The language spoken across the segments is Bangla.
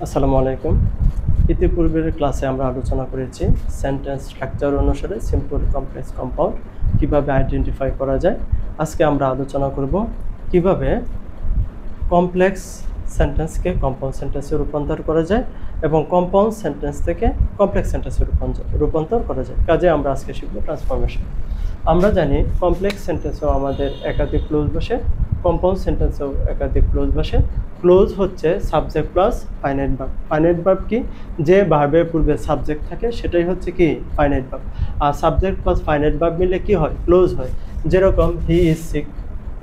আসসালামু আলাইকুম। ইতিপূর্বের ক্লাসে আমরা আলোচনা করেছি সেন্টেন্স স্ট্রাকচার অনুসারে সিম্পল কমপ্লেক্স কম্পাউন্ড কিভাবে আইডেন্টিফাই করা যায়। আজকে আমরা আলোচনা করব কিভাবে কমপ্লেক্স সেন্টেন্সকে কম্পাউন্ড সেন্টেন্সে রূপান্তর করা যায় এবং কম্পাউন্ড সেন্টেন্স থেকে কমপ্লেক্স সেন্টেন্সে রূপান্তর করা যায়। কাজে আমরা আজকে শিখব ট্রান্সফরমেশন। আমরা জানি কমপ্লেক্স সেন্টেন্সেও আমাদের একাধিক ক্লোজ বসে, কম্পাউন্ড সেন্টেন্সেও একাধিক ক্লোজ বসে। ক্লোজ হচ্ছে subject plus finite verb. Finite verb কি? যে ভার্বের পূর্বে সাবজেক্ট থাকে সেটাই হচ্ছে কি ফাইনাইট ভার্ব। আর সাবজেক্ট প্লাস ফাইনাইট ভার্ব মিলে কি হয়? ক্লোজ হয়। যেরকম হি ইজ সিক,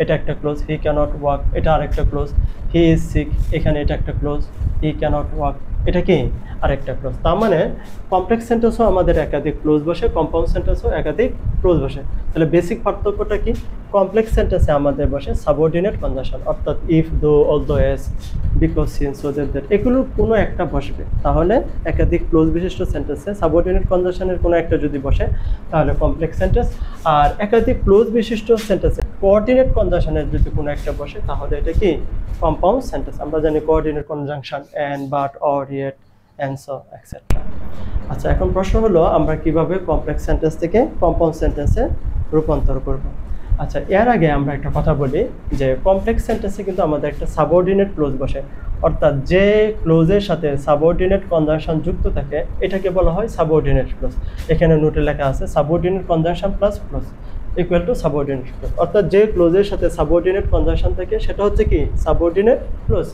এটা একটা ক্লোজ। হি ক্যানট ওয়াক, এটা আরেকটা ক্লোজ। হি ইজ সিক, এখানে এটা একটা ক্লোজ। হি ক্যানট ওয়াক, এটা কি আরেকটা ক্লোজ। তার মানে কমপ্লেক্স সেন্টেন্সও আমাদের একাধিক ক্লোজ বসে, কম্পাউন্ড সেন্টেন্সও একাধিক ক্লোজ বসে। তাহলে বেসিক পার্থক্যটা কি? কমপ্লেক্স সেন্টেন্সে আমাদের বসে সাবঅর্ডিনেট কনজাংশন, অর্থাৎ ইফ, দো, although, S, because, since, so, that, এগুলোর কোনো একটা বসবে। তাহলে একাধিক ক্লোজ বিশিষ্ট সেন্টেন্সে সাবঅর্ডিনেট কনজাংশনের কোনো একটা যদি বসে তাহলে কমপ্লেক্স সেন্টেন্স। আর একাধিক ক্লোজ বিশিষ্ট সেন্টেন্সে কোঅর্ডিনেট কনজাংশনের যদি কোনো একটা বসে তাহলে এটা কি কম্পাউন্ড সেন্টেন্স। আমরা জানি coordinate conjunction and, but, or, yet, and, so, etcetera. আচ্ছা, এখন প্রশ্ন হলো আমরা কিভাবে কমপ্লেক্স সেন্টেন্স থেকে কম্পাউন্ড সেন্টেন্সে রূপান্তর করব। আচ্ছা, এর আগে আমরা একটা কথা বলি যে কমপ্লেক্স সেন্টেন্সে কিন্তু আমাদের একটা সাবঅর্ডিনেট ক্লোজ বসে, অর্থাৎ যে ক্লোজের সাথে সাবঅর্ডিনেট কনজাংশন যুক্ত থাকে এটাকে বলা হয় সাবঅর্ডিনেট ক্লোজ। এখানে নোটে লেখা আছে subordinate conjunction plus close equal to subordinate clause, অর্থাৎ যে ক্লোজের সাথে সাবঅর্ডিনেট কনজাংশন থাকে সেটা হচ্ছে কি সাবঅর্ডিনেট ক্লোজ।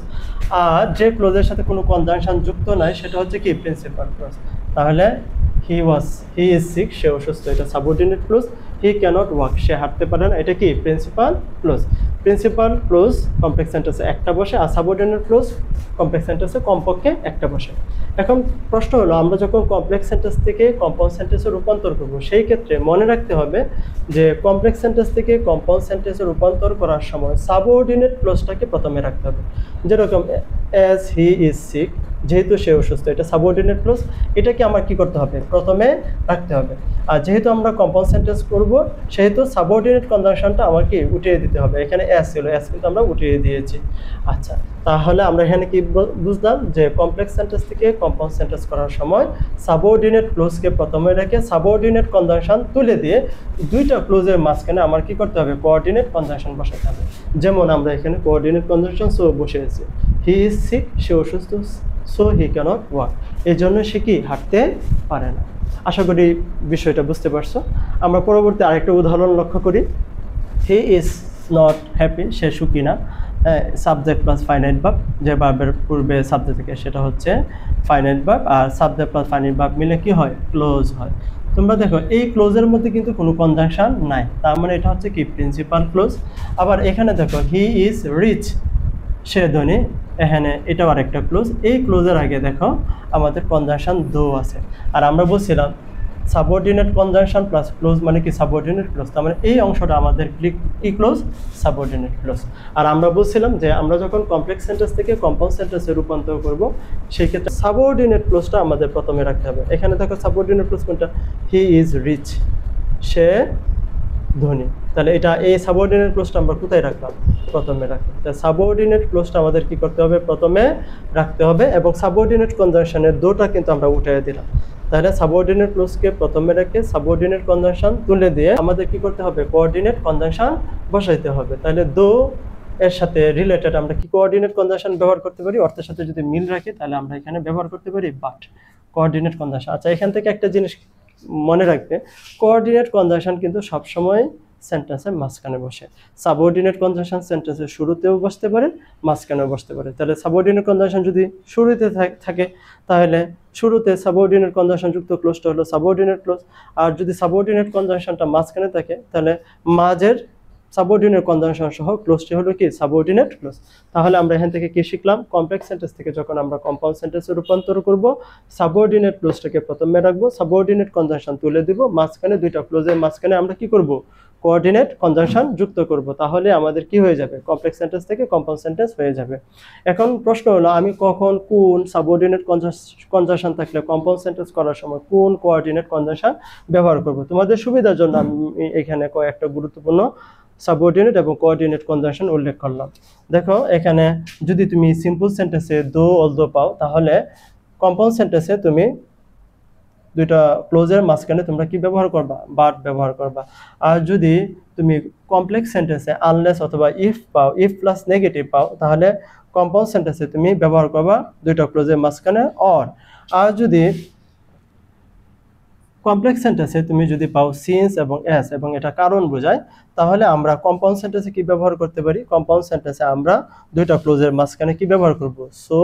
আর যে ক্লোজের সাথে কোনো কনজাংশন যুক্ত নাই সেটা হচ্ছে কি প্রিন্সিপাল ক্লোজ। তাহলে হি ইজ সিক, সে অসুস্থ, এটা সাবঅর্ডিনেট ক্লোজ। হি ক্যানট ওয়াক, সে হাঁটতে পারে না, এটা কি principal clause. Principal clause complex সেন্টেন্সে একটা বসে, আর সাবঅর্ডিনেট ক্লোজ কমপ্লেক্স সেন্টেন্সে কমপক্ষে একটা বসে। এখন প্রশ্ন হলো আমরা যখন কমপ্লেক্স সেন্টেন্স থেকে কম্পাউন্ড সেন্টেন্সে রূপান্তর করব সেই ক্ষেত্রে মনে রাখতে হবে যে কমপ্লেক্স সেন্টেন্স থেকে কম্পাউন্ড সেন্টেন্সে রূপান্তর করার সময় সাবঅর্ডিনেট ক্লোজটাকে প্রথমে রাখতে হবে। যেরকম অ্যাজ হি ইজ সিক, যেহেতু সে অসুস্থ, এটা সাবঅর্ডিনেট ক্লোজ, এটাকে আমার কি করতে হবে? প্রথমে রাখতে হবে। আর যেহেতু আমরা কম্পাউন্ড সেন্টেন্স করব সেহেতু সাবঅর্ডিনেট কনজাংশনটা আমাকে উঠিয়ে দিতে হবে। এখানে অ্যাজ ছিল, অ্যাজ কিন্তু আমরা উঠিয়ে দিয়েছি। আচ্ছা, তাহলে আমরা এখানে কি বুঝলাম যে কমপ্লেক্স সেন্টেন্স থেকে কম্পাউন্ড সেন্টেন্স করার সময় সাবঅর্ডিনেট ক্লোজকে প্রথমে রেখে সাবঅর্ডিনেট কনজাংশন তুলে দিয়ে দুইটা ক্লোজের মাঝখানে আমার কি করতে হবে? কোঅর্ডিনেট কনজাংশন বসাতে হবে। যেমন আমরা এখানে কোঅর্ডিনেট কনজাংশন সো বসিয়েছি। হি ইজ সিক, সে অসুস্থ, সো হি ক্যানট ওয়াক, এই জন্য সে কি হাঁটতে পারে না। আশা করি বিষয়টা বুঝতে পারছো। আমরা পরবর্তী আরেকটা উদাহরণ লক্ষ্য করি। হি ইজ নট হ্যাপি, সে সুখী না। সাবজেক্ট প্লাস ফাইনাইট ভার্ব, যে ভার্বের পূর্বে সাবজেক্ট থাকে সেটা হচ্ছে ফাইনাইট ভার্ব, আর সাবজেক্ট প্লাস ফাইনাইট ভার্ব মিলে কি হয়? ক্লোজ হয়। তোমরা দেখো এই ক্লোজের মধ্যে কিন্তু কোনো কনজাংশন নাই, তার মানে এটা হচ্ছে কি প্রিন্সিপাল ক্লোজ। আবার এখানে দেখো হি ইজ রিচ, সে ধনী, এখানে এটাও আরেকটা ক্লোজ। এই ক্লোজের আগে দেখো আমাদের কনজাংশন দো আছে। আর আমরা বলছিলাম সাবঅর্ডিনেট কনজাংশন প্লাস ক্লোজ মানে কি সাবঅর্ডিনেট ক্লোজ, তার মানে এই অংশটা আমাদের কি ক্লোজ? Subordinate clause. আর আমরা বলছিলাম যে আমরা যখন কমপ্লেক্স সেন্টেন্স থেকে কম্পাউন্ড সেন্টেন্সে রূপান্তর করব সেই ক্ষেত্রে সাবঅর্ডিনেট ক্লোজটা আমাদের প্রথমে রাখতে হবে। এখানে দেখো সাবঅর্ডিনেট ক্লোজ কোনটা? হি ইজ রিচ, সে ধনী। তাহলে এটা এই সাবঅর্ডিনেট ক্লোজটা আমরা কোথায় রাখলাম? প্রথমে রাখলাম। তাহলে সাবঅর্ডিনেট ক্লোজটা আমাদের কি করতে হবে? প্রথমে রাখতে হবে, এবং সাবঅর্ডিনেট কনজাংশনের দুটো কিন্তু আমরা উঠিয়ে দিলাম। তাহলে সাবঅর্ডিনেট ক্লোজকে প্রথমে রেখে সাবঅর্ডিনেট কনজাংশন তুলে দিয়ে আমাদের কি করতে হবে? কোঅর্ডিনেট কনজাংশন বসাইতে হবে। তাহলে দো এর সাথে রিলেটেড আমরা কি কোঅর্ডিনেট কনজাংশন ব্যবহার করতে পারি? অর্থের সাথে যদি মিল রাখি তাহলে আমরা এখানে ব্যবহার করতে পারি বাট, কোঅর্ডিনেট কনজাংশন। আচ্ছা, এখান থেকে একটা জিনিস মনে রাখবে, কোঅর্ডিনেট কনজাংশন কিন্তু সবসময় সেন্টেন্সের মাঝখানে বসে। সাবঅর্ডিনেট কনজাংশন সেন্টেন্সের শুরুতেও বসতে পারে, মাঝখানেও বসতে পারে। তাহলে সাবঅর্ডিনেট কনজাংশন যদি শুরুতে থাকে তাহলে শুরুতে সাবঅর্ডিনেট কনজাংশন যুক্ত ক্লোজটা হলো সাবঅর্ডিনেট ক্লোজ। আর যদি সাবঅর্ডিনেট কনজাংশনটা মাঝখানে থাকে তাহলে মাঝের সাবঅর্ডিনেট কনজাংশন সহ ক্লোজটি হলো কি সাবঅর্ডিনেট ক্লোজ। তাহলে আমরা এখান থেকে কি শিখলাম? কমপ্লেক্স সেন্টেন্স থেকে যখন আমরা কম্পাউন্ড সেন্টেন্সে রূপান্তর করব সাবঅর্ডিনেট ক্লোজটাকে প্রথমে রাখবো, সাবঅর্ডিনেট কনজাংশন তুলে দিব, মাঝখানে দুইটা ক্লোজের মাঝখানে আমরা কি করব? কোঅর্ডিনেট কনজাংশন যুক্ত করব। তাহলে আমাদের কি হয়ে যাবে? কমপ্লেক্স সেন্টেন্স থেকে কম্পাউন্ড সেন্টেন্স হয়ে যাবে। এখন প্রশ্ন হলো আমি কখন কোন সাবঅর্ডিনেট কনজাংশন থাকলে কম্পাউন্ড সেন্টেন্স করার সময় কোন কোঅর্ডিনেট কনজাংশন ব্যবহার করব। তোমাদের সুবিধার জন্য আমি এখানে কয়েকটা গুরুত্বপূর্ণ সাবঅর্ডিনেট এবং কোঅর্ডিনেট কনজাংশন উল্লেখ করলাম। দেখো এখানে যদি তুমি সিম্পল সেন্টেন্সে দো অলদো পাও, তাহলে কম্পাউন্ড সেন্টেন্সে তুমি দুইটা ক্লোজের মাঝখানে তোমরা কি ব্যবহার করবা? বাট ব্যবহার করবা। আর যদি তুমি কমপ্লেক্স সেন্টেন্সে আনলেস অথবা ইফ পাও, ইফ প্লাস নেগেটিভ পাও, তাহলে কম্পাউন্ড সেন্টেন্সে তুমি ব্যবহার করবা দুইটা ক্লোজের মাঝখানে অর। আর যদি কমপ্লেক্স সেন্টেন্সে তুমি যদি পাও সিন্স এবং এস এবং এটা কারণ বোঝায়, তাহলে আমরা কম্পাউন্ড সেন্টেন্সে কি ব্যবহার করতে পারি? কম্পাউন্ড সেন্টেন্সে আমরা দুইটা ক্লোজের মাঝখানে কি ব্যবহার করব? সো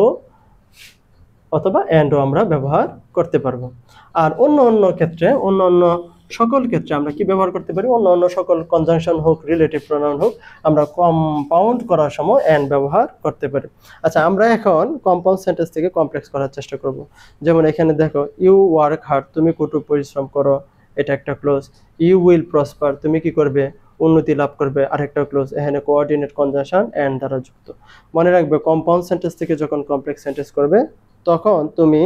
অথবা এন্ডও আমরা ব্যবহার করতে পারবো। আর অন্য ক্ষেত্রে, অন্য সকল ক্ষেত্রে আমরা কি ব্যবহার করতে পারি? অন্য সকল কনজাংশন হোক, রিলেটিভ প্রোনাউন হোক, আমরা কম্পাউন্ড করার সময় এন্ড ব্যবহার করতে পারি। আচ্ছা, আমরা এখন কম্পাউন্ড সেন্টেন্স থেকে কমপ্লেক্স করার চেষ্টা করব। যেমন এখানে দেখো, ইউ ওয়ার্ক হার্ড, তুমি কঠোর পরিশ্রম করো, এটা একটা ক্লোজ। ইউ উইল প্রসপার, তুমি কি করবে? উন্নতি লাভ করবে, আরেকটা ক্লোজ। এখানে কোঅর্ডিনেট কনজাংশন এন্ড দ্বারা যুক্ত। মনে রাখবে, কম্পাউন্ড সেন্টেন্স থেকে যখন কমপ্লেক্স সেন্টেন্স করবে, তখন তুমি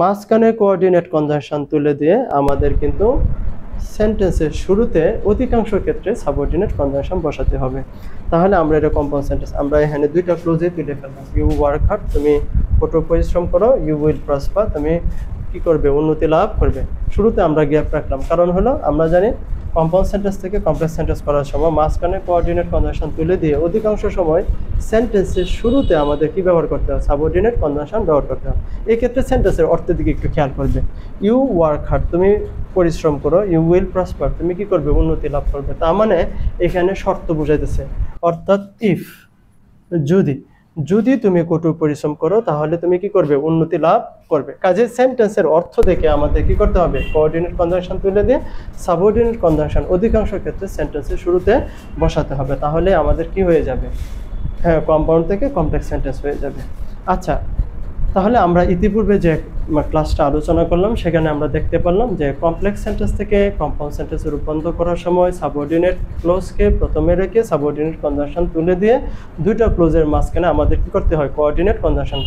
মাঝখানে কোঅর্ডিনেট কনজাংশন তুলে দিয়ে আমাদের কিন্তু সেন্টেন্সের শুরুতে অধিকাংশ ক্ষেত্রে সাবঅর্ডিনেট কনজাংশন বসাতে হবে। তাহলে আমরা এটা কম্পাউন্ড সেন্টেন্স, আমরা এখানে দুইটা ক্লোজে তুলে ফেললাম। ইউ ওয়ার্ক হার্ড, তুমি কঠোর পরিশ্রম করো। ইউ উইল প্রসপার, তুমি কি করবে? উন্নতি লাভ করবে। শুরুতে আমরা গ্যাপ রাখলাম, কারণ হলো আমরা জানি কম্পাউন্ড সেন্টেন্স থেকে কমপ্লেক্স সেন্টেন্স করার সময় মাঝখানে কোঅর্ডিনেট কনজাংশন তুলে দিয়ে অধিকাংশ সময় সেন্টেন্সের শুরুতে আমাদের কি ব্যবহার করতে হবে? সাবঅর্ডিনেট কনজাংশন ব্যবহার করতে হবে। এই ক্ষেত্রে সেন্টেন্সের অর্থের দিকে একটু খেয়াল করবে। ইউ ওয়ার্ক হার্ড, তুমি পরিশ্রম করো। ইউ উইল প্রসপার, তুমি কি করবে? উন্নতি লাভ করবে। তার মানে এখানে শর্ত বুঝাইতেছে, অর্থাৎ ইফ, যদি তুমি কঠোর পরিশ্রম করো, তাহলে তুমি কি করবে? উন্নতি লাভ করবে। কাজে সেন্টেন্সের অর্থ দেখে আমাদের কি করতে হবে? কোঅর্ডিনেট কনজাংশন তুলে দিয়ে সাবঅর্ডিনেট কনজাংশন অধিকাংশ ক্ষেত্রে সেন্টেন্সের শুরুতে বসাতে হবে। তাহলে আমাদের কি হয়ে যাবে? হ্যাঁ, কম্পাউন্ড থেকে কমপ্লেক্স সেন্টেন্স হয়ে যাবে। আচ্ছা, তাহলে আমরা ইতিপূর্বে যে ক্লাসটা আলোচনা করলাম, সেখানে আমরা দেখতে পারলাম যে কমপ্লেক্স সেন্টেন্স থেকে কম্পাউন্ড সেন্টেন্সে রূপান্তর করার সময় সাবঅর্ডিনেট ক্লোজকে প্রথমে রেখে সাবঅর্ডিনেট কনজাংশন তুলে দিয়ে দুইটা ক্লোজের মাঝখানে আমাদের কি করতে হয়? কোঅর্ডিনেট কনজাংশন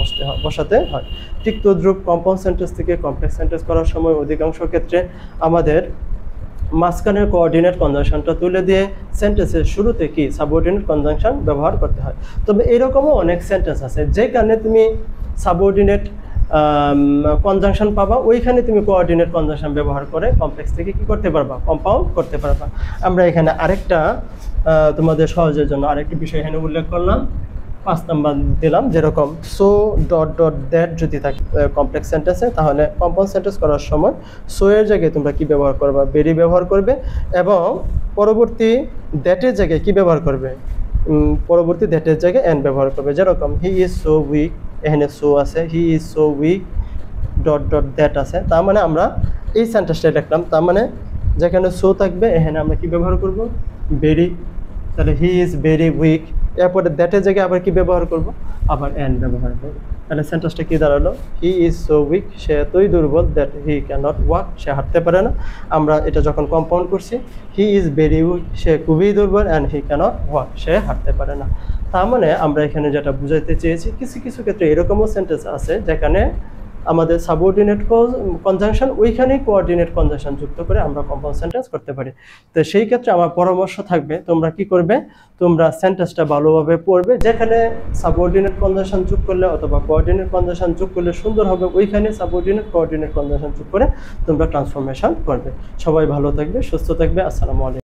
বসাতে হয়। ঠিক তদ্রূপ কম্পাউন্ড সেন্টেন্স থেকে কমপ্লেক্স সেন্টেন্স করার সময় অধিকাংশ ক্ষেত্রে আমাদের মাঝখানের কোঅর্ডিনেট কনজাংশনটা তুলে দিয়ে সেন্টেন্সের শুরুতে কি? সাবঅর্ডিনেট কনজাংশন ব্যবহার করতে হয়। তবে এরকমও অনেক সেন্টেন্স আছে যেখানে তুমি সাবঅর্ডিনেট কনজাংশন পাবা, ওইখানে তুমি কোঅর্ডিনেট কনজাংশন ব্যবহার করে কমপ্লেক্স থেকে কি করতে পারবা? কম্পাউন্ড করতে পারবা। আমরা এখানে আরেকটা তোমাদের সহজের জন্য আরেকটি বিষয় এখানে উল্লেখ করলাম, 5 নাম্বার দিলাম। যেরকম সো ডট ডট দ্যাট যদি থাকে কমপ্লেক্স সেন্টেন্সে, তাহলে কম্পাউন্ড সেন্টেন্স করার সময় সো এর জায়গায় তোমরা কি ব্যবহার করবা? ভেরি ব্যবহার করবে। এবং পরবর্তী দ্যাটের জায়গায় কি ব্যবহার করবে? পরবর্তী দ্যাটের জায়গায় এন্ড ব্যবহার করবে। যেরকম হি ইজ সো উইক, এখানে সো আছে, he is so weak dot dot that আছে। তার মানে আমরা এই সেন্টেন্সটা লিখলাম, তার মানে যেখানে সো থাকবে এখানে আমরা কি ব্যবহার করব? ভেরি। তাহলে হি ইজ ভেরি উইক, এরপরে দ্যাটের জায়গায় আবার কি ব্যবহার করব? আবার এন্ড ব্যবহার করব। তাহলে সেন্টেন্সটা কি দাঁড়ালো? হি ইজ সো উইক, সে এতই দুর্বল, দ্যাট হি ক্যানট ওয়াক, সে হাঁটতে পারে না। আমরা এটা যখন কম্পাউন্ড করছি, হি ইজ ভেরি উইক, সে খুবই দুর্বল, অ্যান্ড হি ক্যানট ওয়াক, সে হাঁটতে পারে না। তার মানে আমরা এখানে যেটা বুঝাইতে চেয়েছি, কিছু কিছু ক্ষেত্রে এরকমও সেন্টেন্স আছে যেখানে আমাদের সাবঅর্ডিনেট কনজাংশন ওইখানেই কোঅর্ডিনেট কনজাংশন যুক্ত করে আমরা কম্পাউন্ড সেন্টেন্স করতে পারি। তো সেই ক্ষেত্রে আমার পরামর্শ থাকবে, তোমরা কি করবে? তোমরা সেন্টেন্সটা ভালোভাবে পড়বে, যেখানে সাবঅর্ডিনেট কনজাংশন যোগ করলে অথবা কোঅর্ডিনেট কনজাংশন যোগ করলে সুন্দর হবে, ওইখানে সাবঅর্ডিনেট কোঅর্ডিনেট কনজাংশন যোগ করে তোমরা ট্রান্সফরমেশন করবে। সবাই ভালো থাকবে, সুস্থ থাকবে। আসসালামু আলাইকুম।